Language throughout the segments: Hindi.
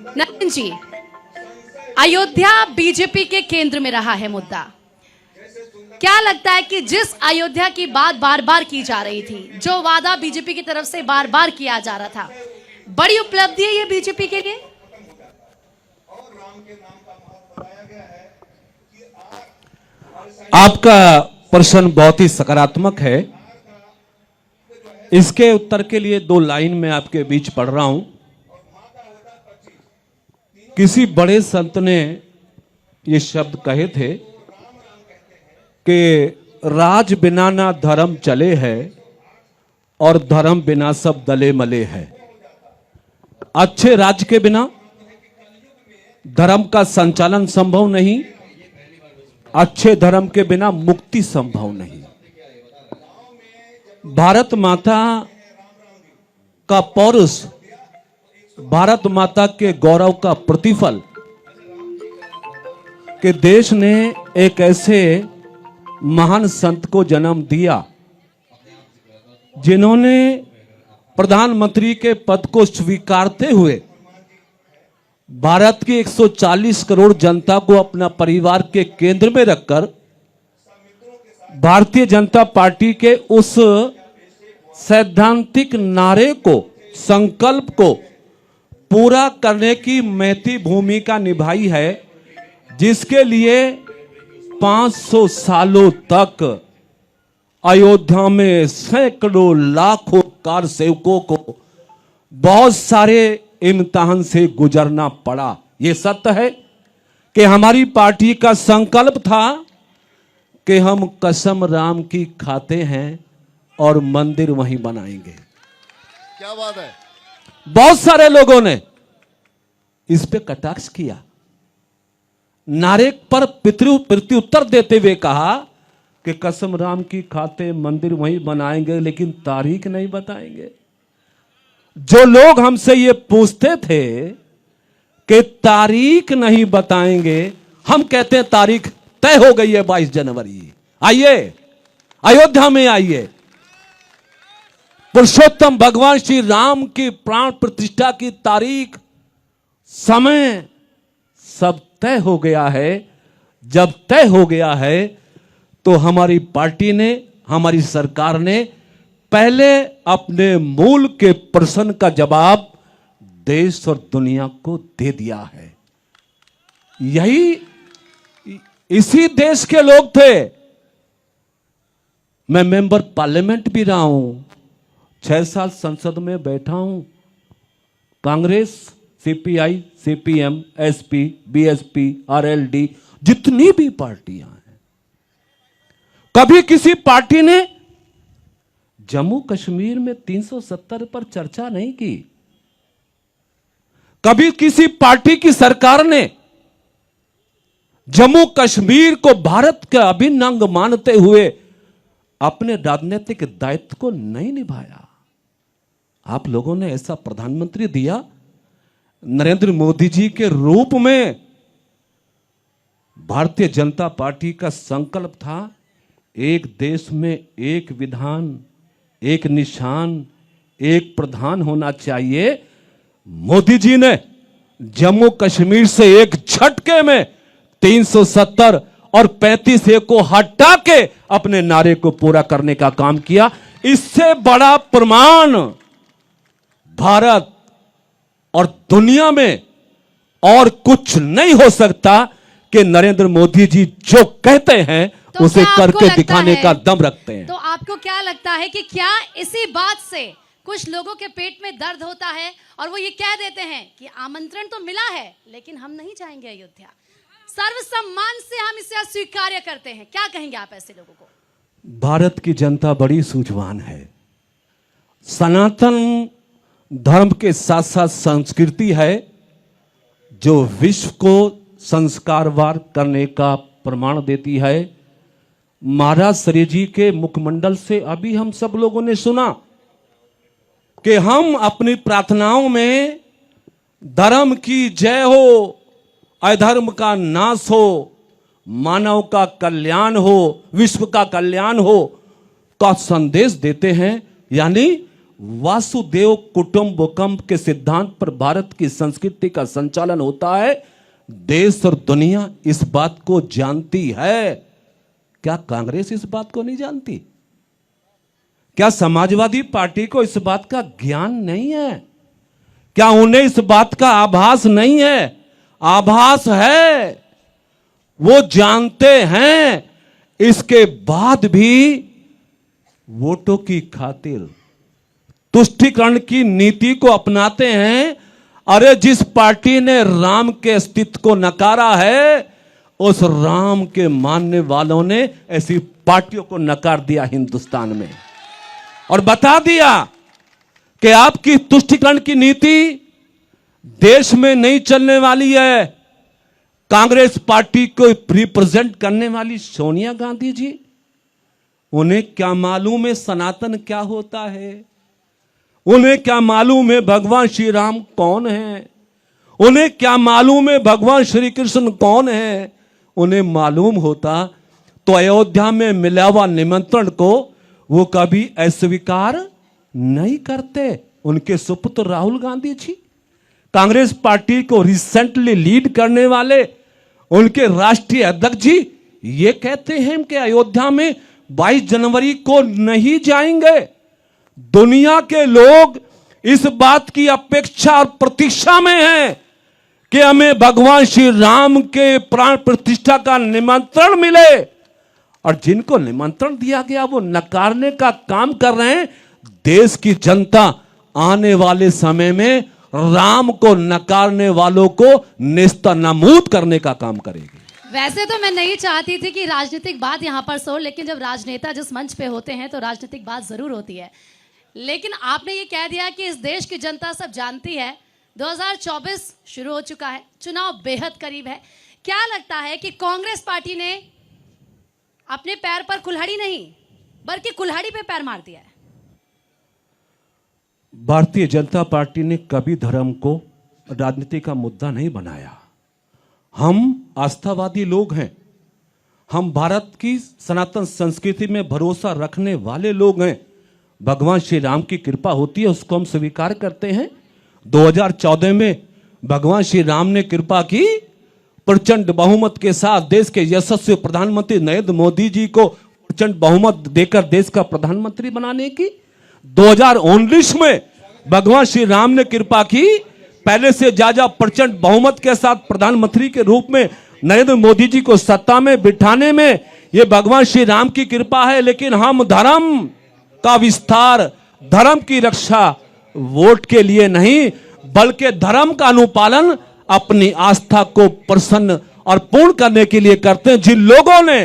नरेंद्र जी, अयोध्या बीजेपी के केंद्र में रहा है मुद्दा। क्या लगता है कि जिस अयोध्या की बात बार बार की जा रही थी, जो वादा बीजेपी की तरफ से बार बार किया जा रहा था, बड़ी उपलब्धि है ये बीजेपी के लिए? आपका प्रश्न बहुत ही सकारात्मक है। इसके उत्तर के लिए दो लाइन में आपके बीच पढ़ रहा हूं। किसी बड़े संत ने ये शब्द कहे थे कि राज बिना ना धर्म चले है और धर्म बिना सब दले मले है। अच्छे राज्य के बिना धर्म का संचालन संभव नहीं, अच्छे धर्म के बिना मुक्ति संभव नहीं। भारत माता का पौरुष, भारत माता के गौरव का प्रतिफल कि देश ने एक ऐसे महान संत को जन्म दिया जिन्होंने प्रधानमंत्री के पद को स्वीकारते हुए भारत की 140 करोड़ जनता को अपना परिवार के केंद्र में रखकर भारतीय जनता पार्टी के उस सैद्धांतिक नारे को, संकल्प को पूरा करने की महती भूमिका निभाई है, जिसके लिए 500 सालों तक अयोध्या में सैकड़ों लाखों कार सेवकों को बहुत सारे इम्तिहान से गुजरना पड़ा। यह सत्य है कि हमारी पार्टी का संकल्प था कि हम कसम राम की खाते हैं और मंदिर वहीं बनाएंगे। क्या बात है। बहुत सारे लोगों ने इस पे कटाक्ष किया, नारे पर प्रत्युत्तर देते हुए कहा कि कसम राम की खाते मंदिर वहीं बनाएंगे, लेकिन तारीख नहीं बताएंगे। जो लोग हमसे ये पूछते थे कि तारीख नहीं बताएंगे, हम कहते हैं तारीख तय हो गई है 22 जनवरी। आइए अयोध्या में आइए, पुरुषोत्तम भगवान श्री राम की प्राण प्रतिष्ठा की तारीख, समय सब तय हो गया है। जब तय हो गया है तो हमारी पार्टी ने, हमारी सरकार ने पहले अपने मूल के प्रश्न का जवाब देश और दुनिया को दे दिया है। इसी देश के लोग थे। मैं मेंबर पार्लियामेंट भी रहा हूं, 6 साल संसद में बैठा हूं। Congress, CPI, CPM, SP, BSP, RLD, जितनी भी पार्टियां हैं, कभी किसी पार्टी ने जम्मू कश्मीर में 370 पर चर्चा नहीं की। कभी किसी पार्टी की सरकार ने जम्मू कश्मीर को भारत का अभिन्न अंग मानते हुए अपने राजनीतिक दायित्व को नहीं निभाया। आप लोगों ने ऐसा प्रधानमंत्री दिया, नरेंद्र मोदी जी के रूप में। भारतीय जनता पार्टी का संकल्प था एक देश में एक विधान, एक निशान, एक प्रधान होना चाहिए। मोदी जी ने जम्मू कश्मीर से एक झटके में 370 और 35A को हटा के अपने नारे को पूरा करने का काम किया। इससे बड़ा प्रमाण भारत और दुनिया में और कुछ नहीं हो सकता कि नरेंद्र मोदी जी जो कहते हैं तो उसे करके दिखाने का दम रखते हैं। तो आपको क्या लगता है कि क्या इसी बात से कुछ लोगों के पेट में दर्द होता है और वो ये कह देते हैं कि आमंत्रण तो मिला है लेकिन हम नहीं जाएंगे अयोध्या, सर्वसम्मान से हम इसे अस्वीकार करते हैं? क्या कहेंगे आप ऐसे लोगों को? भारत की जनता बड़ी सूझवान है। सनातन धर्म के साथ साथ संस्कृति है जो विश्व को संस्कारवान करने का प्रमाण देती है। महाराज श्री जी के मुखमंडल से अभी हम सब लोगों ने सुना कि हम अपनी प्रार्थनाओं में धर्म की जय हो, अधर्म का नाश हो, मानव का कल्याण हो, विश्व का कल्याण हो का संदेश देते हैं। यानी वासुदेव कुटुंबकम के सिद्धांत पर भारत की संस्कृति का संचालन होता है। देश और दुनिया इस बात को जानती है। क्या कांग्रेस इस बात को नहीं जानती? क्या समाजवादी पार्टी को इस बात का ज्ञान नहीं है? क्या उन्हें इस बात का आभास नहीं है? आभास है, वो जानते हैं, इसके बाद भी वोटों की खातिर तुष्टीकरण की नीति को अपनाते हैं। अरे जिस पार्टी ने राम के अस्तित्व को नकारा है, उस राम के मानने वालों ने ऐसी पार्टियों को नकार दिया हिंदुस्तान में और बता दिया कि आपकी तुष्टीकरण की नीति देश में नहीं चलने वाली है। कांग्रेस पार्टी को रिप्रेजेंट करने वाली सोनिया गांधी जी, उन्हें क्या मालूम है सनातन क्या होता है? उन्हें क्या मालूम है भगवान श्री राम कौन है? उन्हें क्या मालूम है भगवान श्री कृष्ण कौन है? उन्हें मालूम होता तो अयोध्या में मिला हुआ निमंत्रण को वो कभी अस्वीकार नहीं करते। उनके सुपुत्र राहुल गांधी जी, कांग्रेस पार्टी को रिसेंटली लीड करने वाले उनके राष्ट्रीय अध्यक्ष जी, ये कहते हैं कि अयोध्या में 22 जनवरी को नहीं जाएंगे। दुनिया के लोग इस बात की अपेक्षा और प्रतीक्षा में हैं कि हमें भगवान श्री राम के प्राण प्रतिष्ठा का निमंत्रण मिले, और जिनको निमंत्रण दिया गया वो नकारने का काम कर रहे हैं। देश की जनता आने वाले समय में राम को नकारने वालों को नेस्तनाबूद करने का काम करेगी। वैसे तो मैं नहीं चाहती थी कि राजनीतिक बात यहाँ पर सो, लेकिन जब राजनेता जिस मंच पे होते हैं तो राजनीतिक बात जरूर होती है। लेकिन आपने ये कह दिया कि इस देश की जनता सब जानती है, 2024 शुरू हो चुका है, चुनाव बेहद करीब है। क्या लगता है कि कांग्रेस पार्टी ने अपने पैर पर कुल्हाड़ी नहीं बल्कि कुल्हाड़ी पे पैर मार दिया है? भारतीय जनता पार्टी ने कभी धर्म को राजनीति का मुद्दा नहीं बनाया। हम आस्थावादी लोग हैं, हम भारत की सनातन संस्कृति में भरोसा रखने वाले लोग हैं। भगवान श्री राम की कृपा होती है, उसको हम स्वीकार करते हैं। 2014 में भगवान श्री राम ने कृपा की, प्रचंड बहुमत के साथ देश के यशस्वी प्रधानमंत्री नरेंद्र मोदी जी को प्रचंड बहुमत देकर देश का प्रधानमंत्री बनाने की। 2019 में भगवान श्री राम ने कृपा की, पहले से ज्यादा प्रचंड बहुमत के साथ प्रधानमंत्री के रूप में नरेंद्र मोदी जी को सत्ता में बिठाने में ये भगवान श्री राम की कृपा है। लेकिन हम धर्म का विस्तार, धर्म की रक्षा वोट के लिए नहीं बल्कि धर्म का अनुपालन अपनी आस्था को प्रसन्न और पूर्ण करने के लिए करते हैं। जिन लोगों ने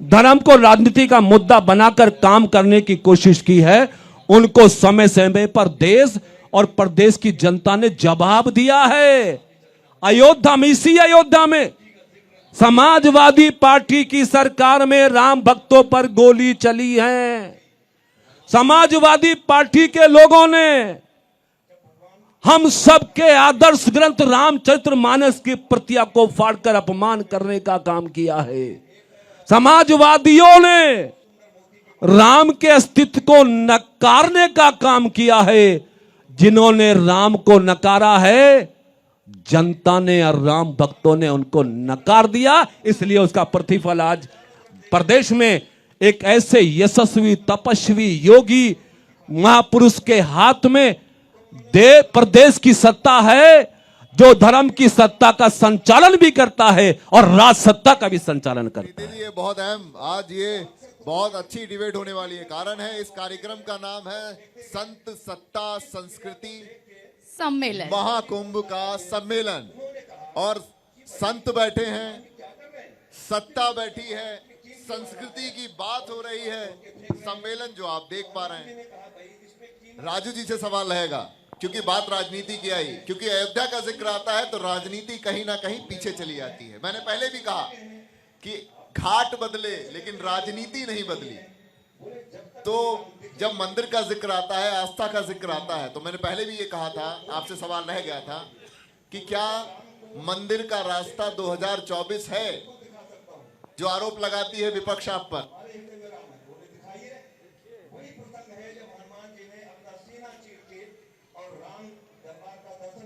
धर्म को राजनीति का मुद्दा बनाकर काम करने की कोशिश की है, उनको समय समय पर देश और प्रदेश की जनता ने जवाब दिया है। अयोध्या में, इसी अयोध्या में समाजवादी पार्टी की सरकार में राम भक्तों पर गोली चली है। समाजवादी पार्टी के लोगों ने हम सबके आदर्श ग्रंथ रामचरितमानस की प्रतिया को फाड़कर अपमान करने का काम किया है। समाजवादियों ने राम के अस्तित्व को नकारने का काम किया है। जिन्होंने राम को नकारा है, जनता ने और राम भक्तों ने उनको नकार दिया, इसलिए उसका प्रतिफल आज प्रदेश में एक ऐसे यशस्वी तपस्वी योगी महापुरुष के हाथ में प्रदेश की सत्ता है, जो धर्म की सत्ता का संचालन भी करता है और राज सत्ता का भी संचालन करता है। ये बहुत अहम, आज ये बहुत अच्छी डिबेट होने वाली है। कारण है, इस कार्यक्रम का नाम है संत सत्ता संस्कृति सम्मेलन, महाकुंभ का सम्मेलन। और संत बैठे हैं, सत्ता बैठी है, संस्कृति की बात हो रही है। सम्मेलन जो आप देख पा रहे हैं, राजू जी से सवाल रहेगा क्योंकि बात राजनीति की आई, क्योंकि अयोध्या का जिक्र आता है तो राजनीति कहीं ना कहीं पीछे चली जाती है। मैंने पहले भी कहा कि घाट बदले लेकिन राजनीति नहीं बदली। तो जब मंदिर का जिक्र आता है, आस्था का जिक्र आता है, तो मैंने पहले भी ये कहा था, आपसे सवाल रह गया था कि क्या मंदिर का रास्ता 2024 है, जो आरोप लगाती है विपक्ष आप पर।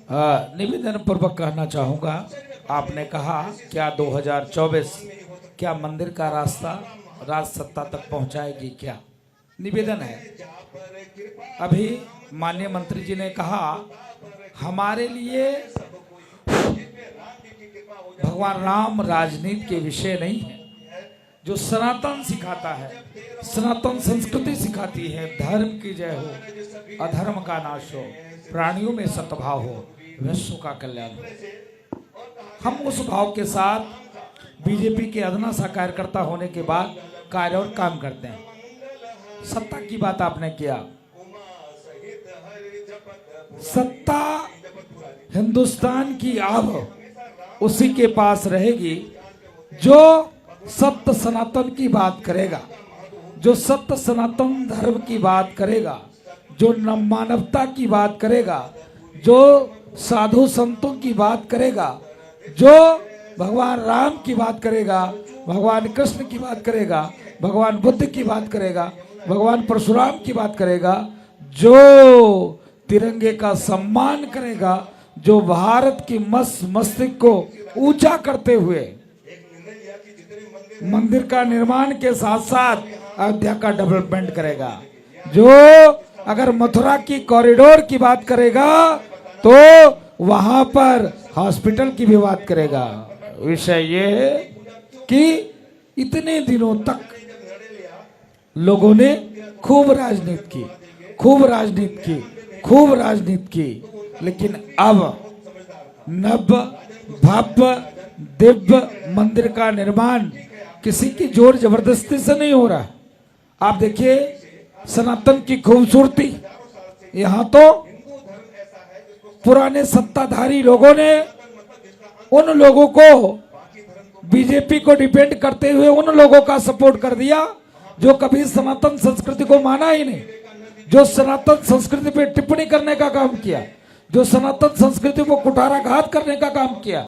निवेदन पूर्वक कहना चाहूंगा, आपने कहा क्या 2024 क्या मंदिर का रास्ता राज सत्ता तक पहुंचाएगी क्या? निवेदन है, अभी माननीय मंत्री जी ने कहा हमारे लिए भगवान राम राजनीति के विषय नहीं है। जो सनातन सिखाता है, सनातन संस्कृति सिखाती है, धर्म की जय हो, अधर्म का नाश हो, प्राणियों में सद्भाव हो, विश्व का कल्याण हो। हम उस भाव के साथ बीजेपी के अदना सा कार्यकर्ता होने के बाद कार्य और काम करते हैं। सत्ता की बात आपने किया, सत्ता हिंदुस्तान की अब उसी के पास रहेगी जो सत्य सनातन की बात करेगा, जो सत्य सनातन धर्म की बात करेगा, जो मानवता की बात करेगा, जो साधु संतों की बात करेगा, जो भगवान राम की बात करेगा, भगवान कृष्ण की बात करेगा, भगवान बुद्ध की बात करेगा, भगवान परशुराम की बात करेगा, जो तिरंगे का सम्मान करेगा, जो भारत की मस्तिष्क को ऊंचा करते हुए मंदिर का निर्माण के साथ साथ अयोध्या का डेवलपमेंट करेगा, जो अगर मथुरा की कॉरिडोर की बात करेगा तो वहां पर हॉस्पिटल की भी बात करेगा। विषय ये है कि इतने दिनों तक लोगों ने खूब राजनीति की, खूब राजनीति की, खूब राजनीति की, लेकिन अब नव भव्य दिव्य मंदिर का निर्माण किसी की जोर जबरदस्ती से नहीं हो रहा। आप देखिए सनातन की खूबसूरती, यहाँ तो पुराने सत्ताधारी लोगों ने उन लोगों को बीजेपी को डिपेंड करते हुए उन लोगों का सपोर्ट कर दिया जो कभी सनातन संस्कृति को माना ही नहीं, जो सनातन संस्कृति पे टिप्पणी करने का काम किया, जो सनातन संस्कृति को कुठाराघात करने का काम किया।